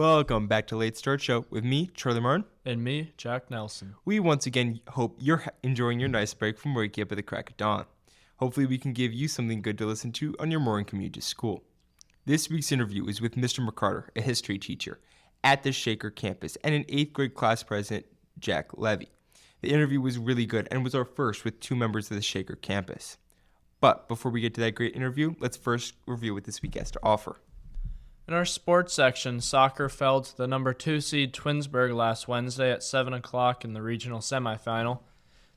Welcome back to Late Start Show with me, Charlie Martin. And me, Jack Nelson. We once again hope you're enjoying your nice break from waking up at the crack of dawn. Hopefully we can give you something good to listen to on your morning commute to school. This week's interview is with Mr. McCarter, a history teacher at the Shaker campus, and an 8th grade class president, Jack Levy. The interview was really good and was our first with two members of the Shaker campus. But before we get to that great interview, let's first review what this week has to offer. In our sports section, soccer fell to the number 2 seed Twinsburg last Wednesday at 7 o'clock in the regional semifinal.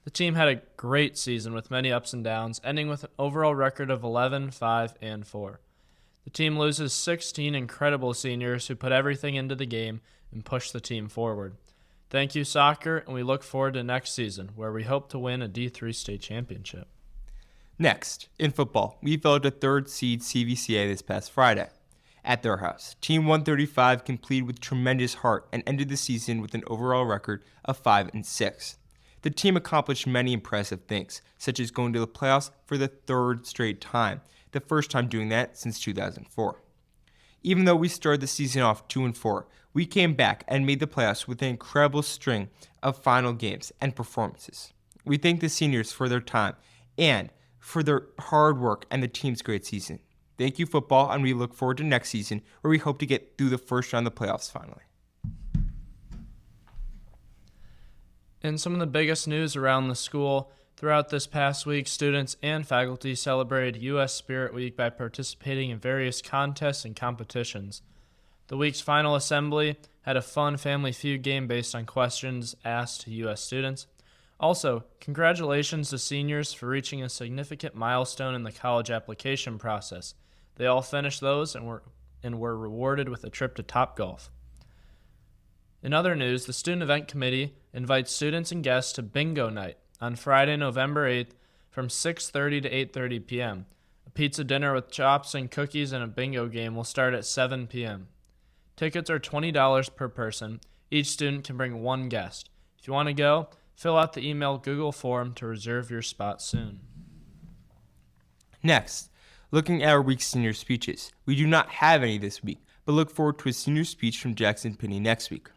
The team had a great season with many ups and downs, ending with an overall record of 11, 5, and 4. The team loses 16 incredible seniors who put everything into the game and pushed the team forward. Thank you, soccer, and we look forward to next season, where we hope to win a D3 state championship. Next, in football, we fell to 3rd seed CVCA this past Friday. At their house, Team 135 completed with tremendous heart and ended the season with an overall record of 5-6. The team accomplished many impressive things, such as going to the playoffs for the 3rd straight time, the first time doing that since 2004. Even though we started the season off 2-4, we came back and made the playoffs with an incredible string of final games and performances. We thank the seniors for their time and for their hard work and the team's great season. Thank you, football, and we look forward to next season, where we hope to get through the first round of the playoffs finally. In some of the biggest news around the school, throughout this past week, students and faculty celebrated U.S. Spirit Week by participating in various contests and competitions. The week's final assembly had a fun Family Feud game based on questions asked to U.S. students. Also, congratulations to seniors for reaching a significant milestone in the college application process. They all finished those and were rewarded with a trip to Topgolf. In other news, the Student Event Committee invites students and guests to Bingo Night on Friday, November 8th from 6:30 to 8:30 p.m. A pizza dinner with chops and cookies and a bingo game will start at 7 p.m. Tickets are $20 per person. Each student can bring one guest. If you want to go, fill out the email Google form to reserve your spot soon. Next, looking at our week's senior speeches. We do not have any this week, but look forward to a senior speech from Jackson Pinney next week.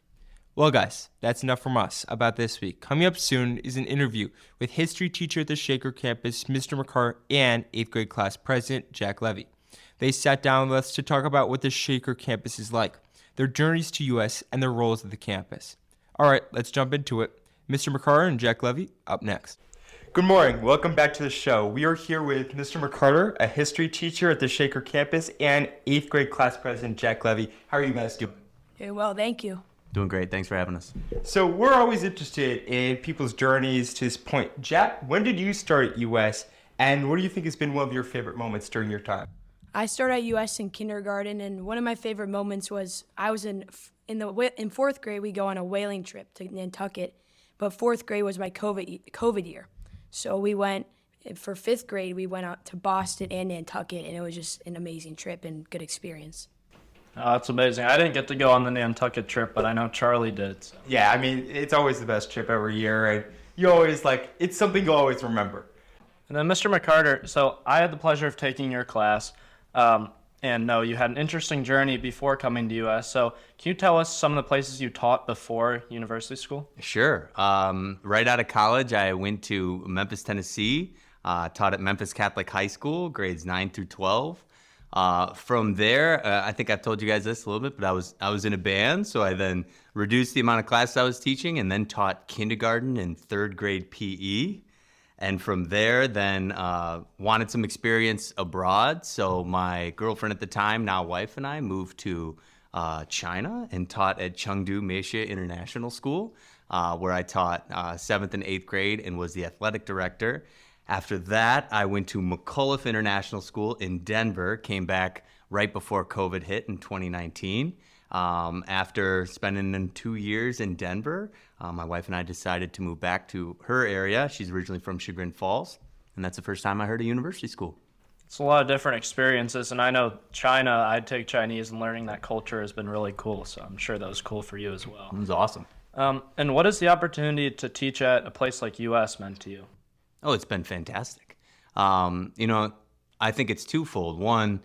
Well, guys, that's enough from us about this week. Coming up soon is an interview with history teacher at the Shaker campus, Mr. McCarter, and 8th grade class president, Jack Levy. They sat down with us to talk about what the Shaker campus is like, their journeys to U.S., and their roles at the campus. All right, let's jump into it. Mr. McCarter and Jack Levy up next. Good morning. Welcome back to the show. We are here with Mr. McCarter, a history teacher at the Shaker campus, and 8th grade class president, Jack Levy. How are you guys doing? Very well, thank you. Doing great. Thanks for having us. So we're always interested in people's journeys to this point. Jack, when did you start at US, and what do you think has been one of your favorite moments during your time? I started at US in kindergarten, and one of my favorite moments was I was in 4th grade. We go on a whaling trip to Nantucket, but 4th grade was my COVID year. So we went, for 5th grade, we went out to Boston and Nantucket, and it was just an amazing trip and good experience. Oh, that's amazing. I didn't get to go on the Nantucket trip, but I know Charlie did. So. Yeah, I mean, it's always the best trip every year, and you always it's something you'll always remember. And then Mr. McCarter, so I had the pleasure of taking your class, and no, you had an interesting journey before coming to US. So can you tell us some of the places you taught before university school? Sure. Right out of college, I went to Memphis, Tennessee, taught at Memphis Catholic High School, grades 9 through 12. From there, I think I've told you guys this a little bit, but I was in a band, so I then reduced the amount of classes I was teaching and then taught kindergarten and 3rd grade PE. And from there, then wanted some experience abroad. So my girlfriend at the time, now wife, and I moved to China and taught at Chengdu Meisha International School, where I taught 7th and 8th grade and was the athletic director. After that, I went to McCullough International School in Denver, came back right before COVID hit in 2019. After spending 2 years in Denver, my wife and I decided to move back to her area. She's originally from Chagrin Falls, and that's the first time I heard of university school. It's a lot of different experiences, and I know China, I take Chinese, and learning that culture has been really cool, so I'm sure that was cool for you as well. It was awesome. And what has the opportunity to teach at a place like US meant to you? Oh, it's been fantastic. I think it's twofold. One,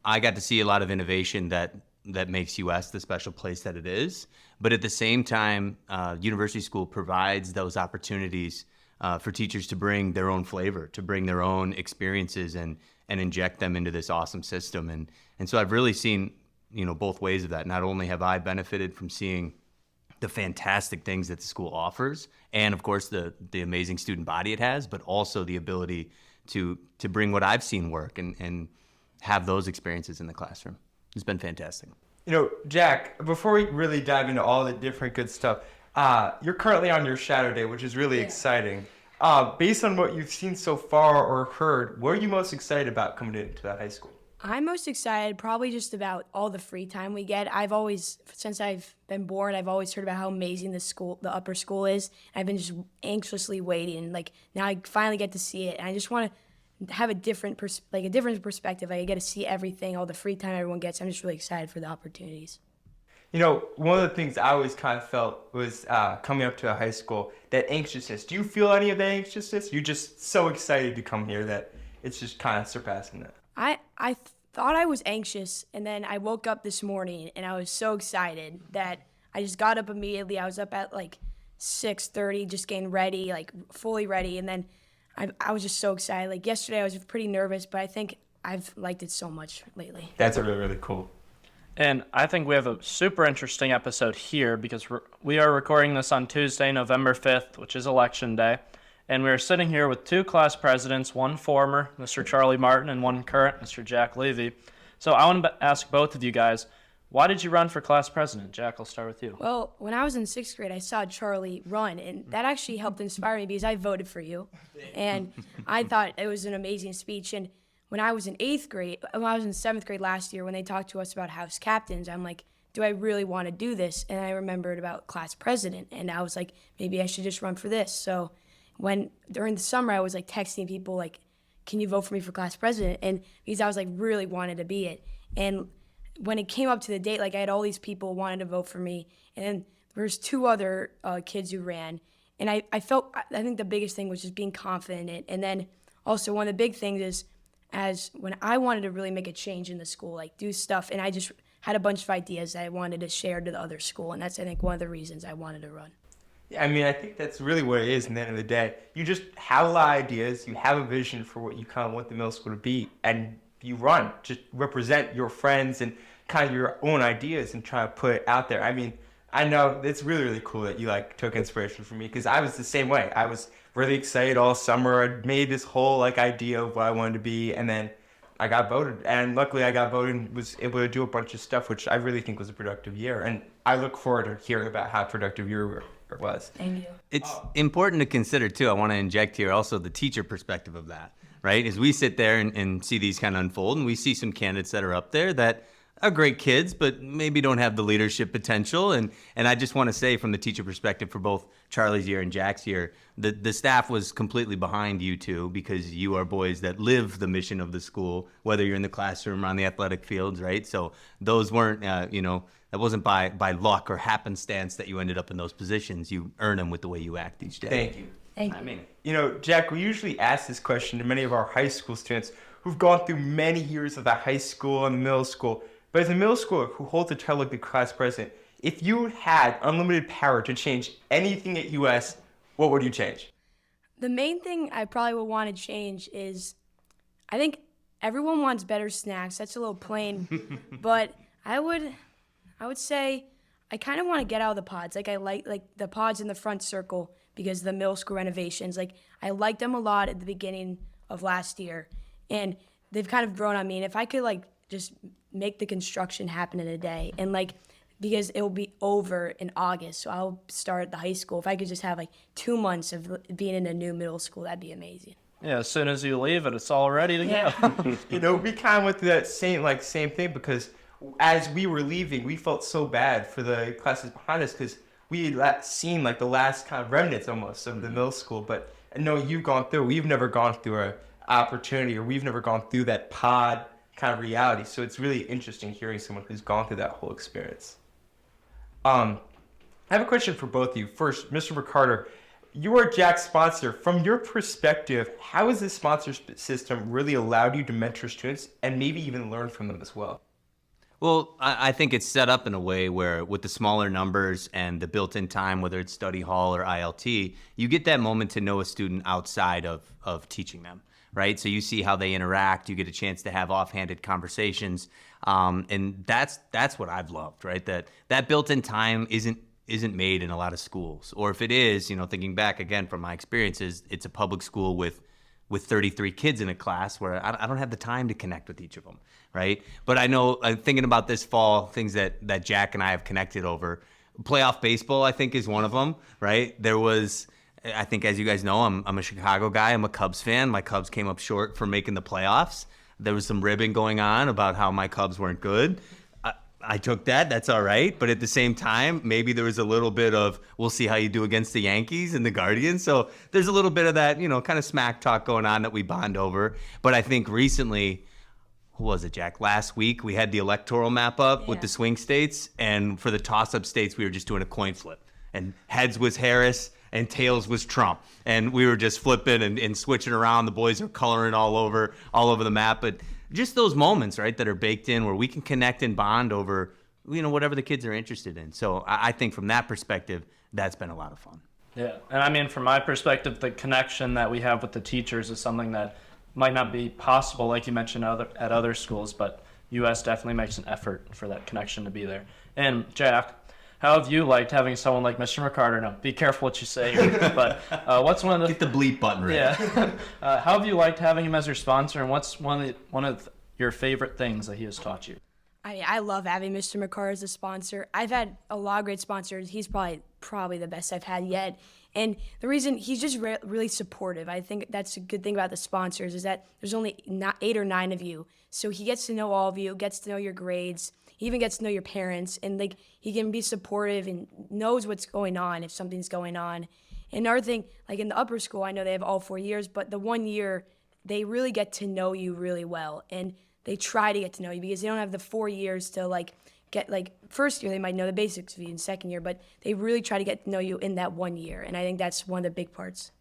I got to see a lot of innovation that that makes US the special place that it is. But at the same time, university school provides those opportunities for teachers to bring their own flavor, to bring their own experiences and inject them into this awesome system. And so I've really seen, both ways of that. Not only have I benefited from seeing the fantastic things that the school offers, and of course the amazing student body it has, but also the ability to bring what I've seen work and have those experiences in the classroom. It's been fantastic. Jack, before we really dive into all the different good stuff, you're currently on your shadow day, which is really exciting. Based on what you've seen so far or heard, what are you most excited about coming into that high school? I'm most excited probably just about all the free time we get. Since I've been born, I've always heard about how amazing the upper school is. I've been just anxiously waiting. Like, now I finally get to see it, and I just want to have a different perspective. I get to see everything, all the free time everyone gets. I'm just really excited for the opportunities. One of the things I always kind of felt was coming up to a high school, that anxiousness. Do you feel any of that anxiousness? You're just so excited to come here that it's just kind of surpassing that. I thought I was anxious, and then I woke up this morning, and I was so excited that I just got up immediately. I was up at like 6:30, just getting ready, like fully ready, and then I was just so excited. Like yesterday, I was pretty nervous, but I think I've liked it so much lately. That's really, really cool. And I think we have a super interesting episode here because we are recording this on Tuesday, November 5th, which is Election Day. And we are sitting here with two class presidents, one former, Mr. Charlie Martin, and one current, Mr. Jack Levy. So I want to ask both of you guys, why did you run for class president? Jack, I'll start with you. Well, when I was in 6th grade, I saw Charlie run, and that actually helped inspire me because I voted for you. And I thought it was an amazing speech. And when I was in 7th grade last year, when they talked to us about house captains, I'm like, do I really want to do this? And I remembered about class president, and I was like, maybe I should just run for this. So during the summer, I was like texting people like, can you vote for me for class president? And because I was like really wanted to be it. And when it came up to the date, like I had all these people wanted to vote for me. And then there was 2 other kids who ran. And I think the biggest thing was just being confident in it. And then also one of the big things is when I wanted to really make a change in the school, like do stuff. And I just had a bunch of ideas that I wanted to share to the other school. And that's, I think, one of the reasons I wanted to run. Yeah, I think that's really what it is in the end of the day. You just have a lot of ideas, you have a vision for what you kind of want the middle school to be, and you run. Just represent your friends and kind of your own ideas and try to put it out there. I know it's really, really cool that you took inspiration from me, because I was the same way. I was really excited all summer. I made this whole idea of what I wanted to be, and then I got voted. And luckily I got voted and was able to do a bunch of stuff, which I really think was a productive year. And I look forward to hearing about how productive your it was. Thank you. It's important to consider, too, I want to inject here also the teacher perspective of that, right? As we sit there and see these kind of unfold, and we see some candidates that are up there that are great kids, but maybe don't have the leadership potential. And I just want to say from the teacher perspective for both Charlie's year and Jack's year, the staff was completely behind you two, because you are boys that live the mission of the school, whether you're in the classroom or on the athletic fields, right? So those weren't, that wasn't by luck or happenstance that you ended up in those positions. You earn them with the way you act each day. Thank you. Thank you. Jack, we usually ask this question to many of our high school students who've gone through many years of the high school and the middle school. But as a middle schooler who holds a title like the class president, if you had unlimited power to change anything at US, what would you change? The main thing I probably would want to change is, I think everyone wants better snacks. That's a little plain, but I would say I kind of want to get out of the pods. I like the pods in the front circle because of the middle school renovations. I liked them a lot at the beginning of last year, and they've kind of grown on me. And if I could just make the construction happen in a day, and because it will be over in August, so I'll start the high school. If I could just have 2 months of being in a new middle school, that'd be amazing. Yeah, as soon as you leave it's all ready to go. We kind of went through that same thing, because as we were leaving, we felt so bad for the classes behind us, because we had seen the last kind of remnants almost of the middle school. But knowing you've gone through, we've never gone through an opportunity, or we've never gone through that pod kind of reality. So it's really interesting hearing someone who's gone through that whole experience. I have a question for both of you. First, Mr. McCarter, you are Jack's sponsor. From your perspective, how has this sponsorship system really allowed you to mentor students and maybe even learn from them as well? Well, I think it's set up in a way where with the smaller numbers and the built-in time, whether it's study hall or ILT, you get that moment to know a student outside of teaching them, right? So you see how they interact, you get a chance to have offhanded conversations, and that's what I've loved, right? That built-in time isn't made in a lot of schools, or if it is, thinking back again from my experiences, it's a public school with 33 kids in a class where I don't have the time to connect with each of them, right? But I know, thinking about this fall, things that Jack and I have connected over, playoff baseball, I think, is one of them, right? There was, I think, as you guys know, I'm a Chicago guy. I'm a Cubs fan. My Cubs came up short for making the playoffs. There was some ribbing going on about how my Cubs weren't good. I took that. That's all right. But at the same time, maybe there was a little bit of, we'll see how you do against the Yankees and the Guardians. So there's a little bit of that, kind of smack talk going on that we bond over. But I think recently, who was it, Jack? Last week, we had the electoral map up with the swing states. And for the toss-up states, we were just doing a coin flip. And heads was Harris and tails was Trump. And we were just flipping and switching around. The boys are coloring all over the map. But just those moments, right, that are baked in where we can connect and bond over, whatever the kids are interested in. So I think from that perspective, that's been a lot of fun. Yeah, and I mean, from my perspective, the connection that we have with the teachers is something that might not be possible, like you mentioned, at other schools, but US definitely makes an effort for that connection to be there. And Jack, how have you liked having someone like Mr. McCarter? No, be careful what you say here, but what's one of the... Get the bleep button right. Yeah. How have you liked having him as your sponsor, and what's one of your favorite things that he has taught you? I love having Mr. McCarter as a sponsor. I've had a lot of great sponsors. He's probably the best I've had yet. And the reason he's just really supportive. I think that's a good thing about the sponsors is that there's only 8 or 9 of you. So he gets to know all of you, gets to know your grades. He even gets to know your parents, and he can be supportive and knows what's going on if something's going on. And another thing, like in the upper school, I know they have all 4 years, but the 1 year, they really get to know you really well. And they try to get to know you because they don't have the 4 years to get first year they might know the basics of you in second year, but they really try to get to know you in that 1 year, and I think that's one of the big parts.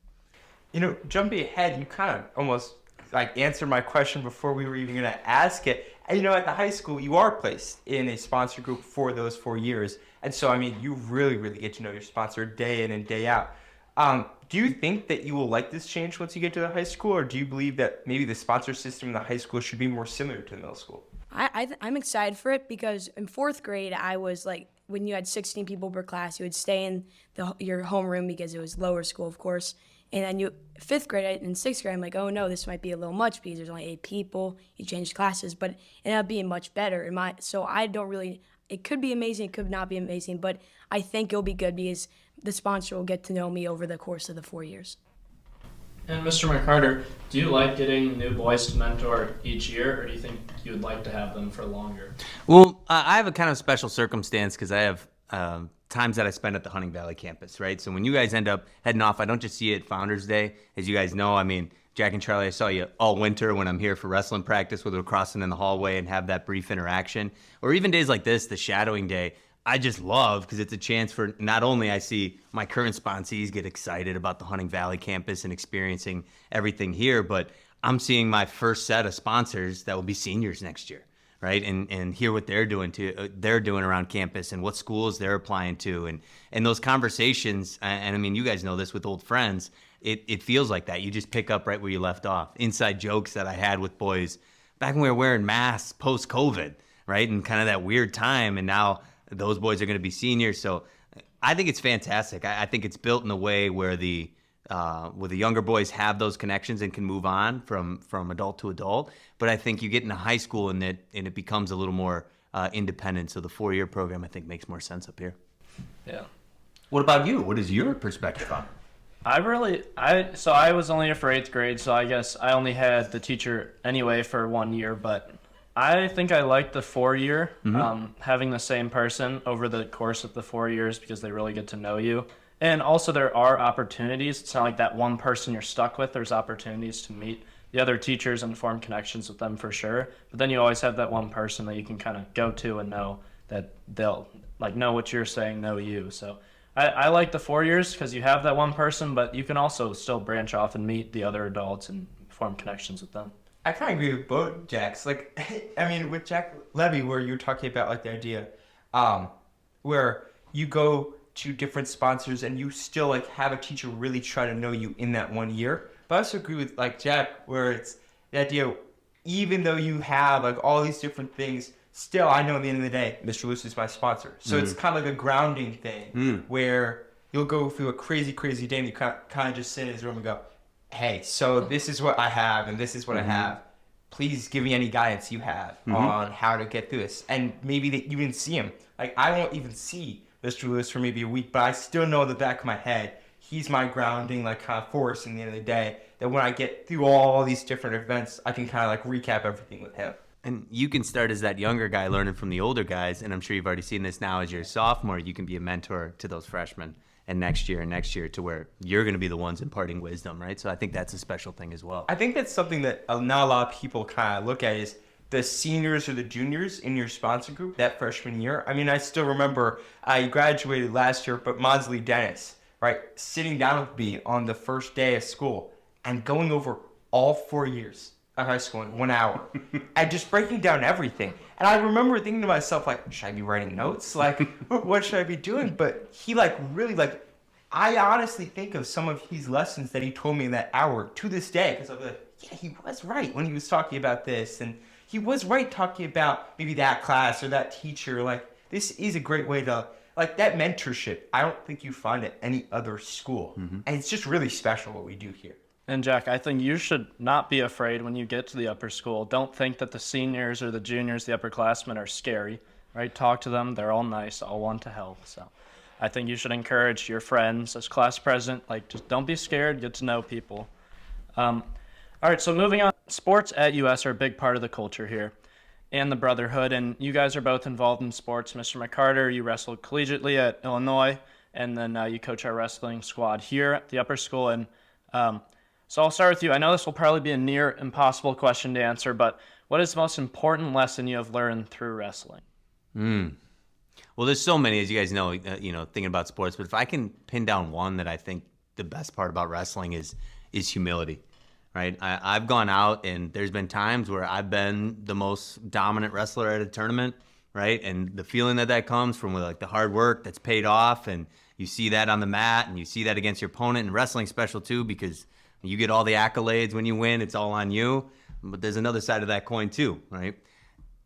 Jumping ahead, you kind of almost answered my question before we were even going to ask it. And at the high school, you are placed in a sponsor group for those 4 years, and so you really, really get to know your sponsor day in and day out. Do you think that you will like this change once you get to the high school, or do you believe that maybe the sponsor system in the high school should be more similar to the middle school? I'm excited for it because in 4th grade, I was when you had 16 people per class, you would stay in your homeroom because it was lower school, of course. And then 5th grade and 6th grade, I'm like, oh no, this might be a little much because there's only 8 people. You changed classes, but it ended up being much better. So I don't really. It could be amazing, it could not be amazing, but I think it'll be good because the sponsor will get to know me over the course of the 4 years. And Mr. McCarter, do you like getting new boys to mentor each year, or do you think you would like to have them for longer? Well, I have a kind of special circumstance because I have times that I spend at the Hunting Valley campus, right? So when you guys end up heading off, I don't just see you at Founders Day. As you guys know, Jack and Charlie, I saw you all winter when I'm here for wrestling practice, whether we're crossing in the hallway and have that brief interaction. Or even days like this, the shadowing day, I just love because it's a chance for not only I see my current sponsees get excited about the Hunting Valley campus and experiencing everything here, but I'm seeing my first set of sponsors that will be seniors next year, right? And hear what they're doing around campus and what schools they're applying to, and those conversations. And you guys know this with old friends. It feels like that. You just pick up right where you left off. Inside jokes that I had with boys back when we were wearing masks post-COVID, right? And kind of that weird time, and now those boys are going to be seniors. So I think it's fantastic. I think it's built in a way where the younger boys have those connections and can move on from adult to adult. But I think you get into high school and it becomes a little more independent. So the 4-year program, I think, makes more sense up here. Yeah. What about you? What is your perspective on it? I was only here for 8th grade, so I guess I only had the teacher anyway for 1 year, but I think I like the 4-year, having the same person over the course of the 4 years because they really get to know you. And also there are opportunities. It's not like that one person you're stuck with. There's opportunities to meet the other teachers and form connections with them for sure. But then you always have that one person that you can kind of go to and know that they'll know what you're saying, know you. So I like the 4 years because you have that one person, but you can also still branch off and meet the other adults and form connections with them. I kind of agree with both Jacks. Like, I mean, with Jack Levy, where you're talking about like the idea, where you go to different sponsors and you still like have a teacher really try to know you in that 1 year. But I also agree with like Jack, where it's the idea, even though you have like all these different things, still I know at the end of the day, Mr. Luce is my sponsor. So it's kind of like a grounding thing where you'll go through a crazy, crazy day and you kind of just sit in his room and go, hey, so this is what I have and this is what I have. Please give me any guidance you have on how to get through this. And maybe that you didn't see him. Like, I won't even see Mr. Lewis for maybe a week, but I still know in the back of my head, he's my grounding, like, kind of force in the end of the day, that when I get through all these different events, I can kind of, like, recap everything with him. And you can start as that younger guy learning from the older guys, and I'm sure you've already seen this now as you're a sophomore, you can be a mentor to those freshmen. And next year to where you're going to be the ones imparting wisdom, right? So I think that's a special thing as well. I think that's something that not a lot of people kind of look at is the seniors or the juniors in your sponsor group that freshman year. I mean, I still remember I graduated last year, but Monsley Dennis, right, sitting down with me on the first day of school and going over all 4 years of high school in 1 hour and just breaking down everything. And I remember thinking to myself, like, should I be writing notes? Like, what should I be doing? But he, like, really, like, I honestly think of some of his lessons that he told me in that hour to this day, because I'm like, yeah, he was right when he was talking about this. And he was right talking about maybe that class or that teacher. Like, this is a great way to, like, that mentorship, I don't think you find at any other school. And it's just really special what we do here. And Jack, I think you should not be afraid when you get to the upper school. Don't think that the seniors or the juniors, the upperclassmen, are scary, right? Talk to them. They're all nice, all want to help. So I think you should encourage your friends as class president. Like, just don't be scared. Get to know people. All right, so moving on. Sports at US are a big part of the culture here and the brotherhood. And you guys are both involved in sports. Mr. McCarter, you wrestled collegiately at Illinois, and then you coach our wrestling squad here at the upper school. And so I'll start with you. I know this will probably be a near impossible question to answer, but what is the most important lesson you have learned through wrestling? Well, there's so many, as you guys know, thinking about sports. But if I can pin down one that I think the best part about wrestling is humility, right? I've gone out and there's been times where I've been the most dominant wrestler at a tournament, right? And the feeling that comes from like the hard work that's paid off, and you see that on the mat and you see that against your opponent. And wrestling's special too because you get all the accolades when you win. It's all on you. But there's another side of that coin too, right?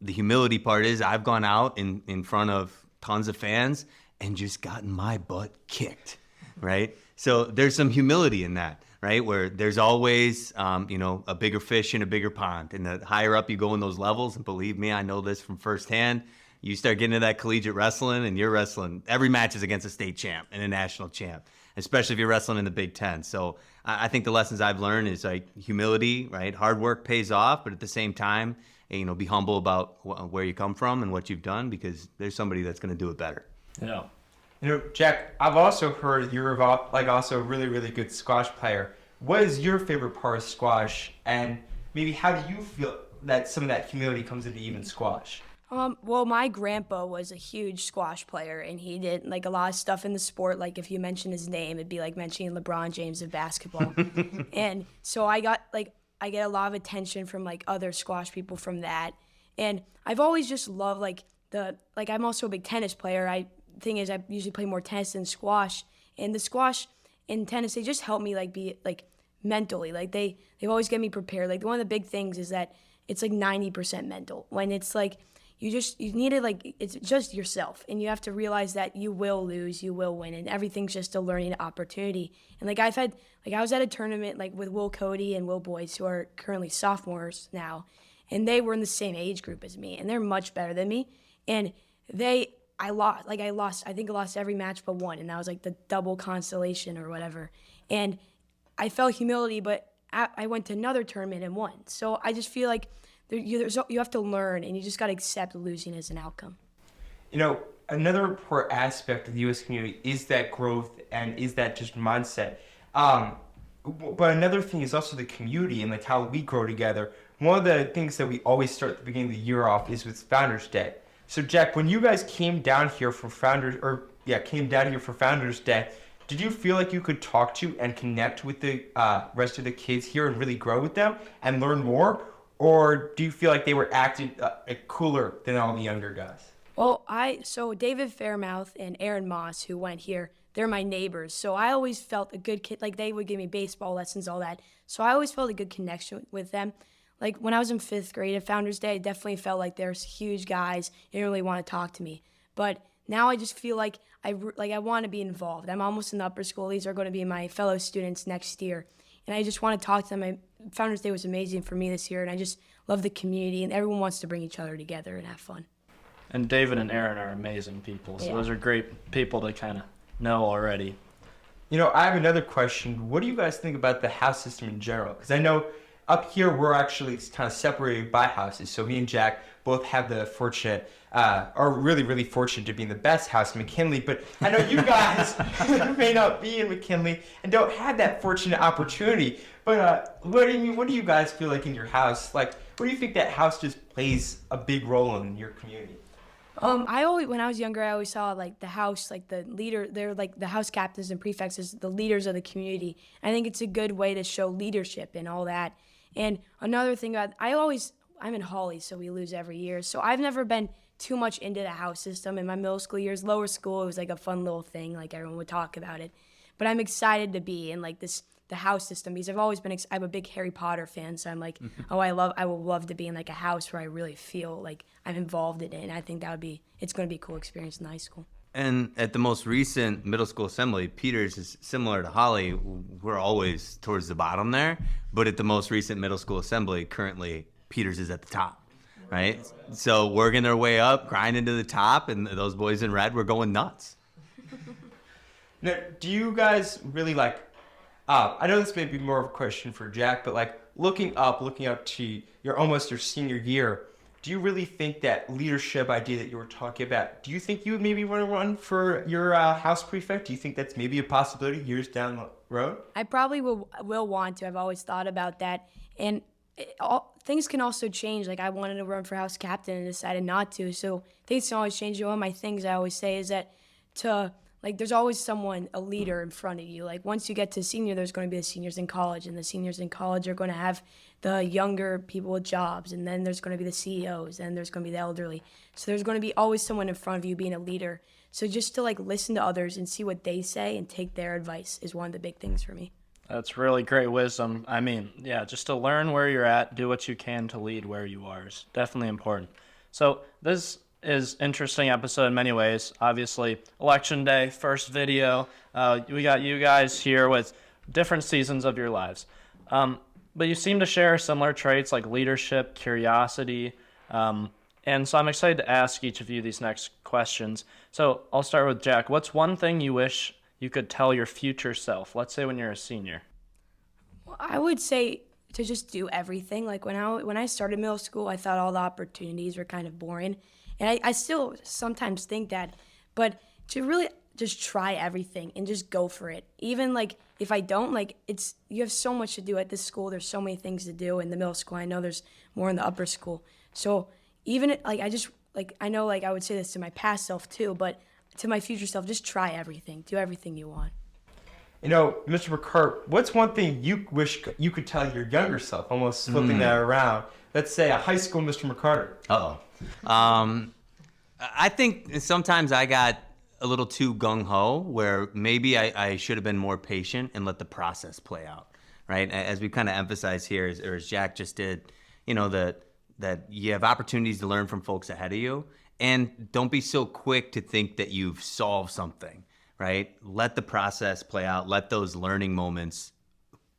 The humility part is I've gone out in front of tons of fans and just gotten my butt kicked, right? So there's some humility in that, right? Where there's always, a bigger fish in a bigger pond. And the higher up you go in those levels, and believe me, I know this from firsthand, you start getting into that collegiate wrestling and you're wrestling. Every match is against a state champ and a national champ, especially if you're wrestling in the Big Ten. So I think the lessons I've learned is like humility, right? Hard work pays off, but at the same time, be humble about where you come from and what you've done, because there's somebody that's going to do it better. Yeah. Jack, I've also heard you're like also a really, really good squash player. What is your favorite part of squash, and maybe how do you feel that some of that humility comes into even squash? Well, my grandpa was a huge squash player, and he did like a lot of stuff in the sport. Like if you mention his name, it'd be like mentioning LeBron James of basketball. And so I get a lot of attention from like other squash people from that. And I've always just loved I'm also a big tennis player. Thing is, I usually play more tennis than squash. And the squash and tennis, they just help me like be like mentally. Like they've always get me prepared. Like one of the big things is that it's like 90% mental. When it's like you need to like, it's just yourself, and you have to realize that you will lose, you will win, and everything's just a learning opportunity. And like I was at a tournament like with Will Cody and Will Boyce, who are currently sophomores now, and they were in the same age group as me, and they're much better than me. And I lost every match but one, and that was like the double constellation or whatever. And I felt humility, but I went to another tournament and won. So I just feel like you have to learn, and you just got to accept losing as an outcome. Another important aspect of the U.S. community is that growth and is that just mindset. But another thing is also the community and like how we grow together. One of the things that we always start at the beginning of the year off is with Founders Day. So Jack, when you guys came down here for Founders Day, did you feel like you could talk to and connect with the rest of the kids here and really grow with them and learn more? or do you feel like they were acting cooler than all the younger guys? Well, so David Fairmouth and Aaron Moss, who went here, they're my neighbors. So I always felt a good kid. Like, they would give me baseball lessons, all that. So I always felt a good connection with them. Like, when I was in 5th grade at Founders Day, I definitely felt like there's huge guys who didn't really want to talk to me. But now I just feel like I want to be involved. I'm almost in the upper school. These are going to be my fellow students next year. And I just want to talk to them. Founders Day was amazing for me this year, and I just love the community, and everyone wants to bring each other together and have fun. And David and Aaron are amazing people, so Yeah. those are great people to kind of know already. I have another question. What do you guys think about the house system in general? Because I know up here we're actually kind of separated by houses. So me and Jack both have the fortunate, are really, really fortunate to be in the best house in McKinley. But I know you guys may not be in McKinley and don't have that fortunate opportunity. But what do you guys feel like in your house? Like, what do you think that house just plays a big role in your community? When I was younger, I always saw like the house, like the leader, they're like the house captains and prefects as the leaders of the community. I think it's a good way to show leadership and all that. And another thing, I'm in Hawley, so we lose every year. So I've never been too much into the house system. In my middle school years, lower school, it was like a fun little thing, like everyone would talk about it. But I'm excited to be in like the house system, because I've always been, I'm a big Harry Potter fan, so I'm like, I would love to be in like a house where I really feel like I'm involved in it, and I think it's going to be a cool experience in high school. And at the most recent middle school assembly, Peters is similar to Holly. We're always towards the bottom there, but at the most recent middle school assembly, currently Peters is at the top, right? So working their way up, grinding to the top, and those boys in red were going nuts. Now, do you guys really I know this may be more of a question for Jack, but like looking up to your senior year, do you really think that leadership idea that you were talking about, do you think you would maybe want to run for your house prefect? Do you think that's maybe a possibility years down the road? I probably will want to. I've always thought about that. And things can also change. Like, I wanted to run for house captain and decided not to. So things can always change. One of my things I always say is that there's always a leader in front of you. Like, once you get to senior, there's going to be the seniors in college, and the seniors in college are going to have the younger people with jobs, and then there's going to be the CEOs, and there's going to be the elderly. So there's going to be always someone in front of you being a leader. So just to listen to others and see what they say and take their advice is one of the big things for me. That's really great wisdom. I mean, yeah, just to learn where you're at, do what you can to lead where you are is definitely important. So this is interesting episode in many ways. Obviously, Election Day, first video. We got you guys here with different seasons of your lives. But you seem to share similar traits like leadership, curiosity. And so I'm excited to ask each of you these next questions. So I'll start with Jack. What's one thing you wish you could tell your future self? Let's say when you're a senior. Well, I would say to just do everything. Like, when I started middle school, I thought all the opportunities were kind of boring. And I still sometimes think that, but to really just try everything and just go for it. Even if I don't, you have so much to do at this school. There's so many things to do in the middle school. I know there's more in the upper school. So even I know I would say this to my past self too, but to my future self, just try everything. Do everything you want. Mr. McCarter, what's one thing you wish you could tell your younger self, almost flipping that around? Let's say a high school Mr. McCarter. I think sometimes I got a little too gung-ho, where maybe I should have been more patient and let the process play out, right? As we kind of emphasize here, or as Jack just did, that you have opportunities to learn from folks ahead of you, and don't be so quick to think that you've solved something, right? Let the process play out. Let those learning moments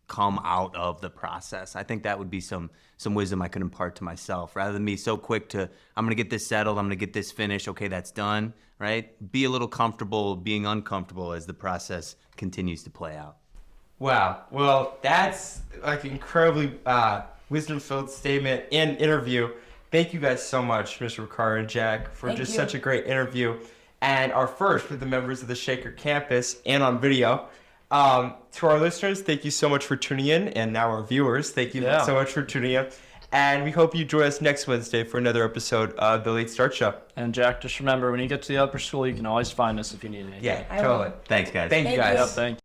come out of the process. I think that would be some wisdom I could impart to myself, rather than be so quick to, I'm going to get this settled, I'm going to get this finished, okay, that's done, right? Be a little comfortable being uncomfortable as the process continues to play out. Wow. Well, that's an incredibly wisdom-filled statement and interview. Thank you guys so much, Mr. McCarter and Jack, for such a great interview. And our first with the members of the Shaker campus and on video. To our listeners, thank you so much for tuning in. And now our viewers, thank you so much for tuning in. And we hope you join us next Wednesday for another episode of The Late Start Show. And Jack, just remember, when you get to the upper school, you can always find us if you need anything. Yeah, totally. Thanks, guys. Thank you guys. Yep, thank you.